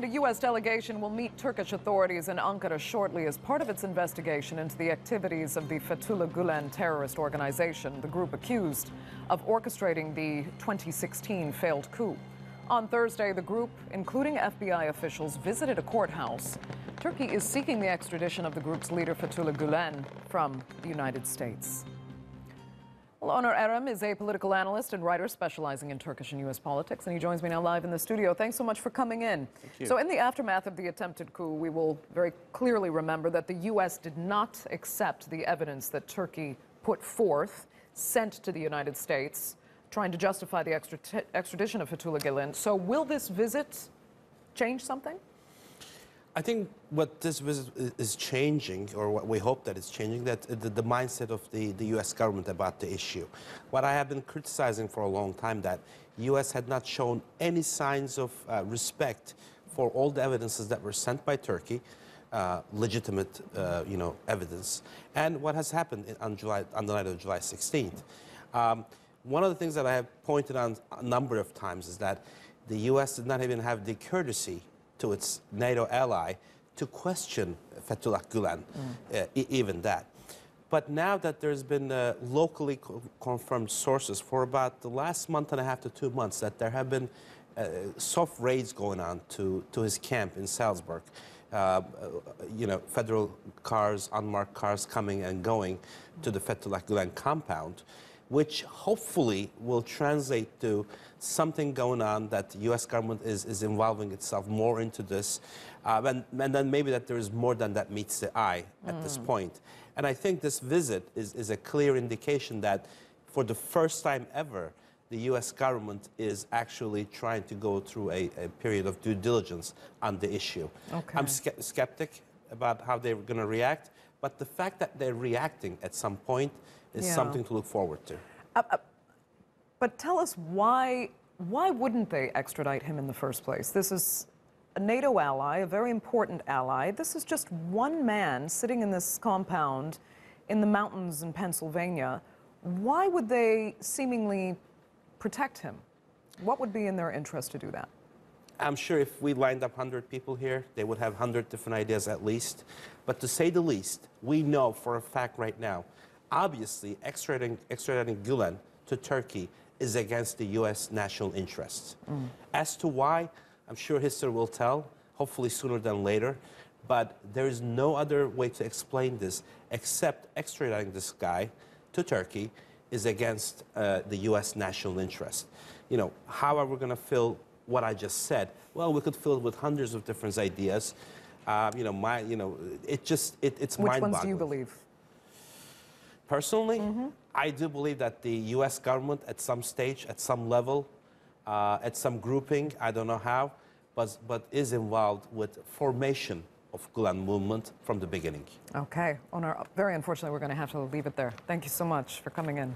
The U.S. delegation will meet Turkish authorities in Ankara shortly as part of its investigation into the activities of the Fethullah Gulen terrorist organization, the group accused of orchestrating the 2016 failed coup. On Thursday, the group, including FBI officials, visited a courthouse. Turkey is seeking the extradition of the group's leader, Fethullah Gulen, from the United States. Well, Onur Erim is a political analyst and writer specializing in Turkish and U.S. politics, and he joins me now live in the studio. Thanks so much for coming in. Thank you. So in the aftermath of the attempted coup, we will very clearly remember that the U.S. did not accept the evidence that Turkey put forth, sent to the United States, trying to justify the extradition of Fethullah Gulen. So will this visit change something? I think what this visit is changing, or what we hope that it's changing, that the mindset of the U.S. government about the issue. What I have been criticizing for a long time, that U.S. had not shown any signs of respect for all the evidences that were sent by Turkey, legitimate, evidence, and what has happened on the night of July 16th. One of the things that I have pointed out a number of times is that the U.S. did not even have the courtesy to its NATO ally to question Fethullah Gulen, even that. But now that there's been locally confirmed sources for about the last month and a half to 2 months that there have been soft raids going on to his camp in Salzburg. Federal cars, unmarked cars coming and going to the Fethullah Gulen compound, which hopefully will translate to something going on, that the U.S. government is involving itself more into this, and then maybe that there is more than that meets the eye at this point. And I think this visit is a clear indication that for the first time ever, the U.S. government is actually trying to go through a period of due diligence on the issue. Okay. I'm skeptic about how they're going to react, but the fact that they're reacting at some point is something to look forward to. But tell us why wouldn't they extradite him in the first place? This is a NATO ally, a very important ally. This is just one man sitting in this compound in the mountains in Pennsylvania. Why would they seemingly protect him? What would be in their interest to do that? I'm sure if we lined up 100 people here, they would have 100 different ideas at least. But to say the least, we know for a fact right now, obviously, extraditing Gulen to Turkey is against the U.S. national interests. As to why, I'm sure history will tell, hopefully sooner than later. But there is no other way to explain this except extraditing this guy to Turkey is against the U.S. national interest. How are we going to fill what I just said? Well, we could fill it with hundreds of different ideas. It's mind-boggling. Which ones do you believe? Personally, I do believe that the U.S. government at some stage, at some level, at some grouping, I don't know how, but is involved with formation of Gulen movement from the beginning. Okay. Onur, very unfortunately, we're going to have to leave it there. Thank you so much for coming in.